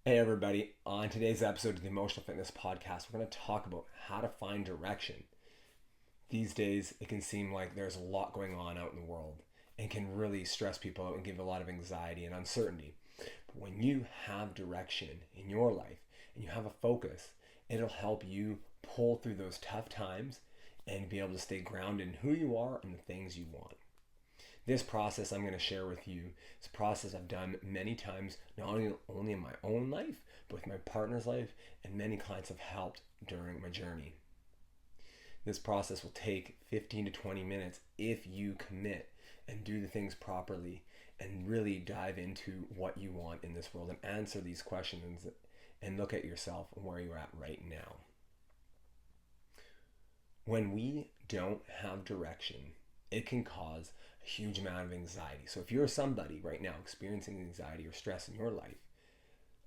Hey everybody, on today's episode of the Emotional Fitness Podcast, we're going to talk about how to find direction. These days, it can seem like there's a lot going on out in the world and can really stress people out and give a lot of anxiety and uncertainty. But when you have direction in your life and you have a focus, it'll help you pull through those tough times and be able to stay grounded in who you are and the things you want. This process I'm going to share with you is a process I've done many times, not only in my own life, but with my partner's life, and many clients have helped during my journey. This process will take 15 to 20 minutes if you commit and do the things properly and really dive into what you want in this world and answer these questions and look at yourself and where you're at right now. When we don't have direction, it can cause a huge amount of anxiety. So if you're somebody right now experiencing anxiety or stress in your life,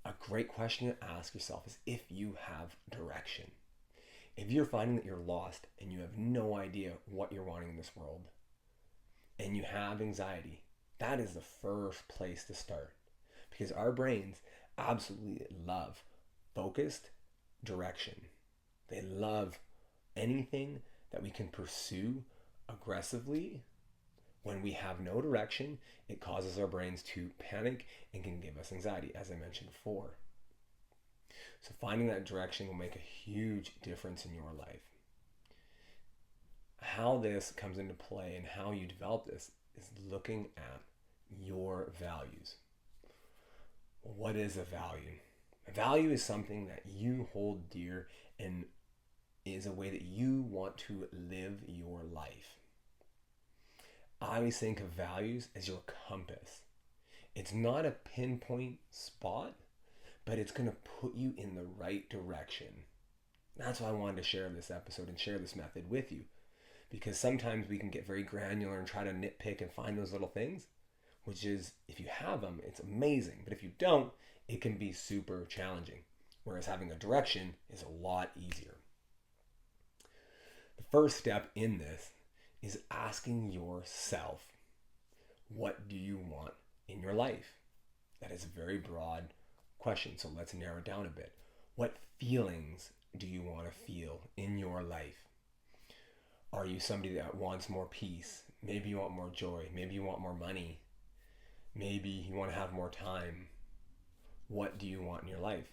a great question to ask yourself is if you have direction. If you're finding that you're lost and you have no idea what you're wanting in this world and you have anxiety, that is the first place to start, because our brains absolutely love focused direction. They love anything that we can pursue aggressively. When we have no direction, it causes our brains to panic and can give us anxiety, as I mentioned before. So finding that direction will make a huge difference in your life. How this comes into play and how you develop this is looking at your values. What is a value? A value is something that you hold dear and is a way that you want to live your life. I always think of values as your compass. It's not a pinpoint spot, but it's going to put you in the right direction. That's why I wanted to share this episode and share this method with you, because sometimes we can get very granular and try to nitpick and find those little things, which is, if you have them, it's amazing. But if you don't, it can be super challenging. Whereas having a direction is a lot easier. The first step in this is asking yourself, what do you want in your life? That is a very broad question, so let's narrow it down a bit. What feelings do you want to feel in your life? Are you somebody that wants more peace? Maybe you want more joy. Maybe you want more money. Maybe you want to have more time. What do you want in your life?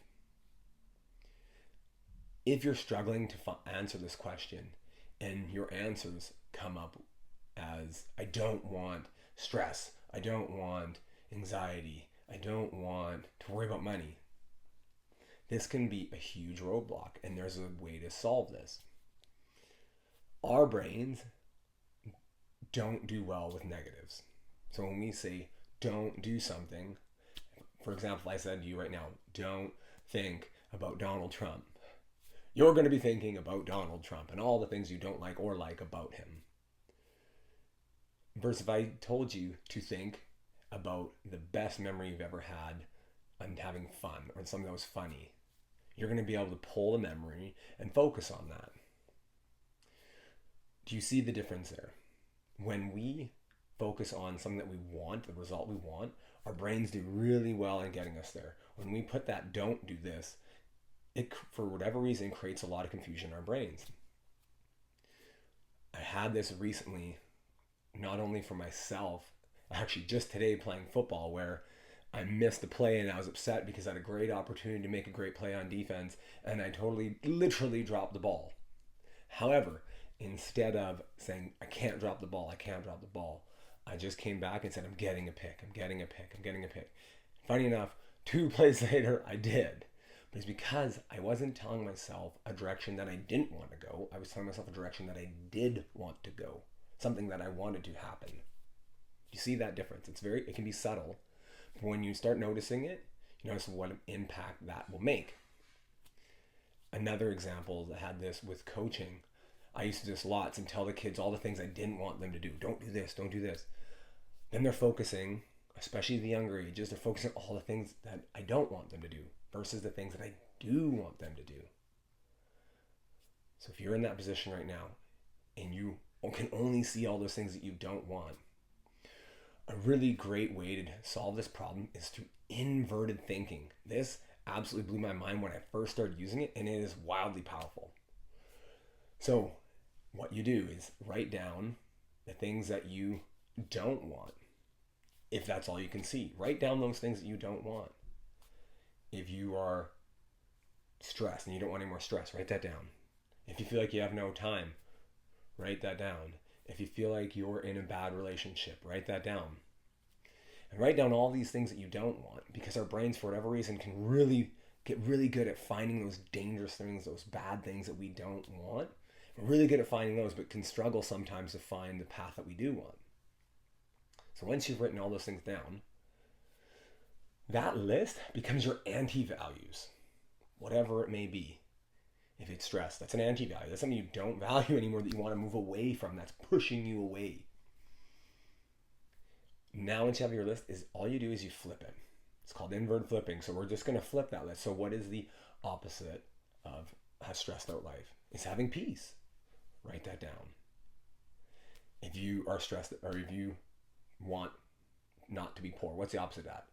If you're struggling to answer this question and your answers come up as, I don't want stress, I don't want anxiety, I don't want to worry about money, this can be a huge roadblock, and there's a way to solve this. Our brains don't do well with negatives. So when we say don't do something, for example, I said to you right now, don't think about Donald Trump. You're going to be thinking about Donald Trump and all the things you don't like or like about him. Versus if I told you to think about the best memory you've ever had and having fun, or something that was funny, you're going to be able to pull the memory and focus on that. Do you see the difference there? When we focus on something that we want, the result we want, our brains do really well in getting us there. When we put that don't do this, it, for whatever reason, creates a lot of confusion in our brains. I had this recently, not only for myself, actually just today playing football, where I missed a play and I was upset because I had a great opportunity to make a great play on defense and I literally dropped the ball. However, instead of saying, I can't drop the ball, I just came back and said, I'm getting a pick. Funny enough, 2 plays later, I did. But it's because I wasn't telling myself a direction that I didn't want to go. I was telling myself a direction that I did want to go. Something that I wanted to happen. You see that difference? It can be subtle. But when you start noticing it, you notice what impact that will make. Another example that had this with coaching. I used to do this lots and tell the kids all the things I didn't want them to do. Don't do this, don't do this. Then they're focusing, especially the younger ages, they're focusing on all the things that I don't want them to do versus the things that I do want them to do. So if you're in that position right now and you can only see all those things that you don't want, a really great way to solve this problem is through inverted thinking. This absolutely blew my mind when I first started using it, and it is wildly powerful. So what you do is write down the things that you don't want. If that's all you can see, write down those things that you don't want. If you are stressed and you don't want any more stress, write that down. If you feel like you have no time, write that down. If you feel like you're in a bad relationship, write that down. And write down all these things that you don't want, because our brains, for whatever reason, can really get really good at finding those dangerous things, those bad things that we don't want. We're really good at finding those, but can struggle sometimes to find the path that we do want. So once you've written all those things down, that list becomes your anti-values, whatever it may be. If it's stress, that's an anti-value. That's something you don't value anymore, that you want to move away from, that's pushing you away. Now once you have your list, all you do is you flip it. It's called inverted flipping. So we're just going to flip that list. So what is the opposite of a stressed out life? It's having peace. Write that down. If you are stressed, or if you want not to be poor, what's the opposite of that?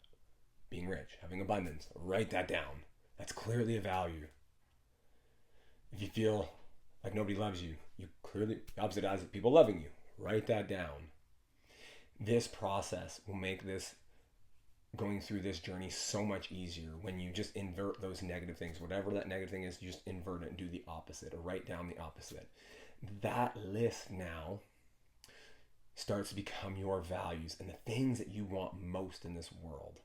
Being rich, having abundance. Write that down. That's clearly a value. If you feel like nobody loves you, you clearly, the opposite is people loving you. Write that down. This process will make this, going through this journey, so much easier when you just invert those negative things. Whatever that negative thing is, you just invert it and do the opposite, or write down the opposite. That list now starts to become your values and the things that you want most in this world.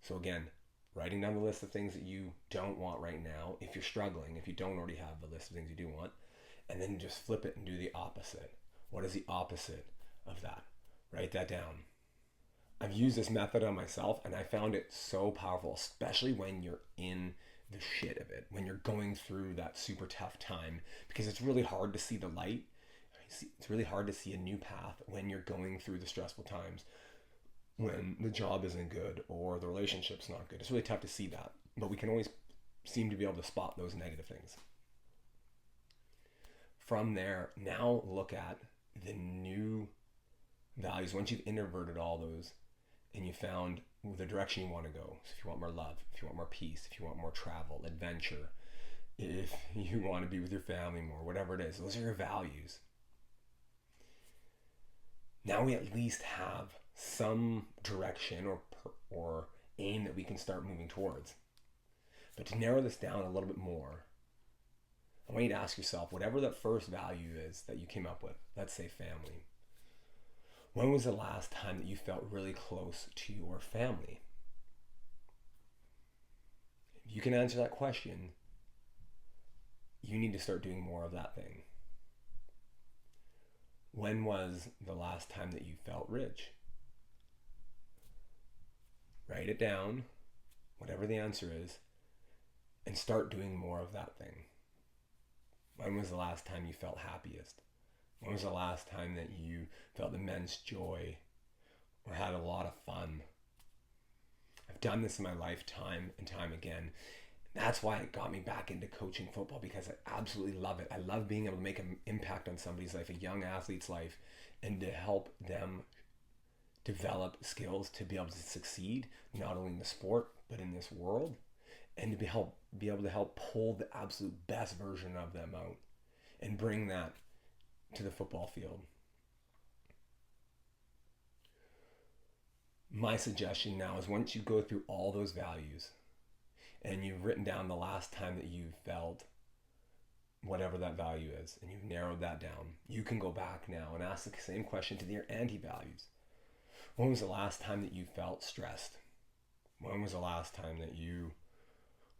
So again, writing down the list of things that you don't want right now, if you're struggling, if you don't already have the list of things you do want, and then just flip it and do the opposite. What is the opposite of that? Write that down. I've used this method on myself, and I found it so powerful, especially when you're in the shit of it, when you're going through that super tough time, because it's really hard to see the light. It's really hard to see a new path when you're going through the stressful times, when the job isn't good or the relationship's not good. It's really tough to see that, but we can always seem to be able to spot those negative things. From there, now look at the new values. Once you've inverted all those and you found the direction you want to go. So if you want more love, if you want more peace, if you want more travel, adventure, if you want to be with your family more, whatever it is, those are your values. Now we at least have some direction or aim that we can start moving towards. But to narrow this down a little bit more, I want you to ask yourself, whatever that first value is that you came up with, let's say family. When was the last time that you felt really close to your family? If you can answer that question, you need to start doing more of that thing. When was the last time that you felt rich? Write it down, whatever the answer is, and start doing more of that thing. When was the last time you felt happiest? When was the last time that you felt immense joy or had a lot of fun? I've done this in my life time and time again. That's why it got me back into coaching football, because I absolutely love it. I love being able to make an impact on somebody's life, a young athlete's life, and to help them develop skills to be able to succeed, not only in the sport, but in this world, and to be able to help pull the absolute best version of them out and bring that to the football field. My suggestion now is, once you go through all those values and you've written down the last time that you felt whatever that value is, and you've narrowed that down, you can go back now and ask the same question to your anti-values. When was the last time that you felt stressed? When was the last time that you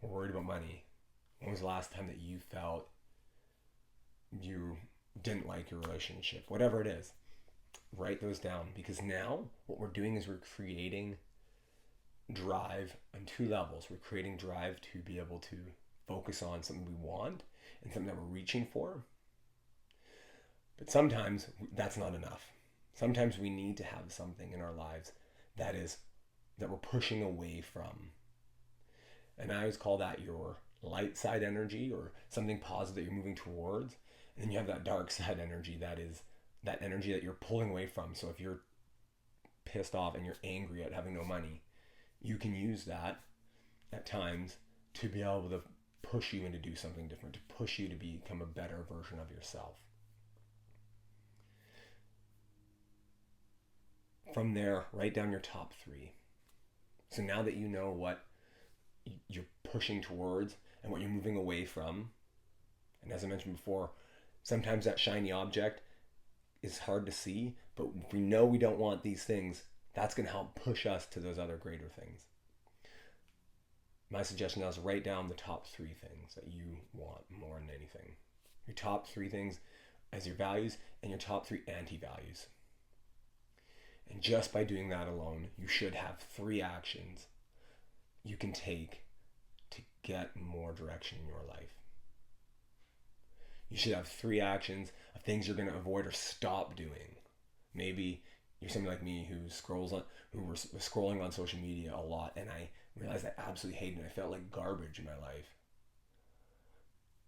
were worried about money? When was the last time that you felt you didn't like your relationship? Whatever it is, write those down, because now what we're doing is we're creating drive on two levels. We're creating drive to be able to focus on something we want and something that we're reaching for. But sometimes that's not enough. Sometimes we need to have something in our lives that we're pushing away from. And I always call that your light side energy, or something positive that you're moving towards. And then you have that dark side energy, that is that energy that you're pulling away from. So if you're pissed off and you're angry at having no money, you can use that at times to be able to push you into do something different, to push you to become a better version of yourself. From there, write down your top 3. So now that you know what you're pushing towards and what you're moving away from, and as I mentioned before, sometimes that shiny object is hard to see, but if we know we don't want these things, that's going to help push us to those other greater things. My suggestion now is write down the top 3 things that you want more than anything. Your top 3 things as your values and your top 3 anti-values. And just by doing that alone, you should have 3 actions you can take to get more direction in your life. You should have 3 actions of things you're going to avoid or stop doing. Maybe you're somebody like me who was scrolling on social media a lot, and I realized I absolutely hated it. I felt like garbage in my life.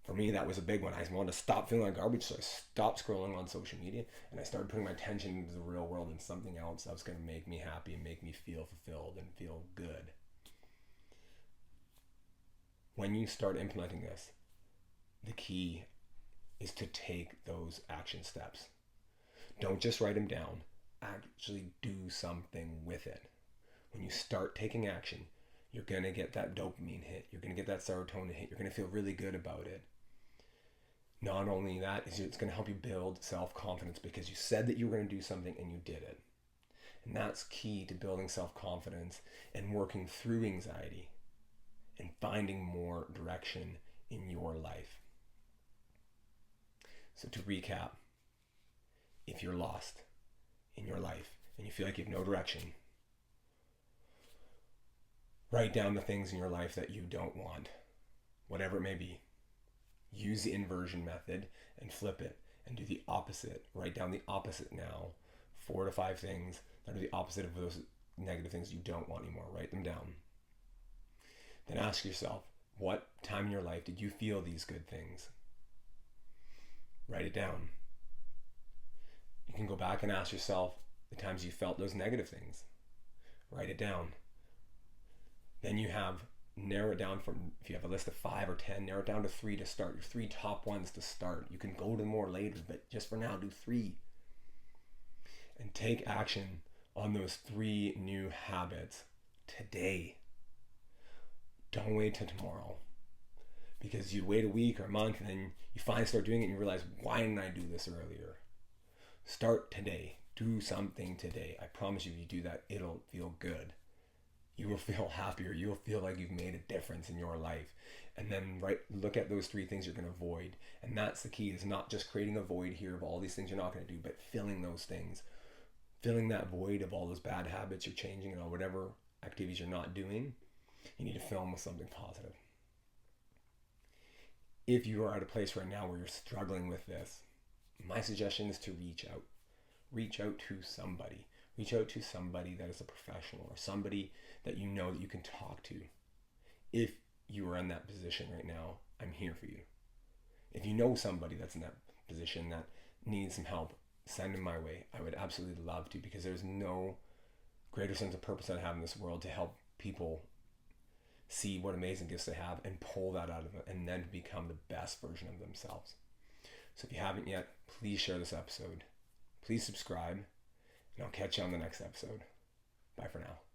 For me, that was a big one. I wanted to stop feeling like garbage, so I stopped scrolling on social media, and I started putting my attention into the real world and something else that was going to make me happy and make me feel fulfilled and feel good. When you start implementing this, the key is to take those action steps. Don't just write them down. Actually do something with it. When you start taking action, you're going to get that dopamine hit. You're going to get that serotonin hit. You're going to feel really good about it. Not only that, it's going to help you build self-confidence because you said that you were going to do something and you did it. And that's key to building self-confidence and working through anxiety and finding more direction in your life. So to recap, if you're lost in your life and you feel like you have no direction, write down the things in your life that you don't want, whatever it may be. Use the inversion method and flip it and do the opposite. Write down the opposite now. 4 to 5 things that are the opposite of those negative things you don't want anymore. Write them down. Then ask yourself, what time in your life did you feel these good things? Write it down. You can go back and ask yourself the times you felt those negative things. Write it down. Then you have narrow it down from, if you have a list of 5 or 10, narrow it down to 3 to start. Your 3 top ones to start. You can go to more later, but just for now, do 3. And take action on those 3 new habits today. Don't wait till tomorrow. Because you wait a week or a month and then you finally start doing it and you realize, why didn't I do this earlier? Start today. Do something today. I promise you, if you do that, it'll feel good. You will feel happier. You'll feel like you've made a difference in your life. And then look at those 3 things you're going to avoid. And that's the key, is not just creating a void here of all these things you're not going to do, but filling those things. Filling that void of all those bad habits you're changing and all whatever activities you're not doing, you need to fill them with something positive. If you are at a place right now where you're struggling with this, my suggestion is to reach out. Reach out to somebody. Reach out to somebody that is a professional or somebody that you know that you can talk to. If you are in that position right now, I'm here for you. If you know somebody that's in that position that needs some help, send them my way. I would absolutely love to, because there's no greater sense of purpose that I have in this world to help people see what amazing gifts they have and pull that out of them and then become the best version of themselves. So if you haven't yet, please share this episode. Please subscribe, and I'll catch you on the next episode. Bye for now.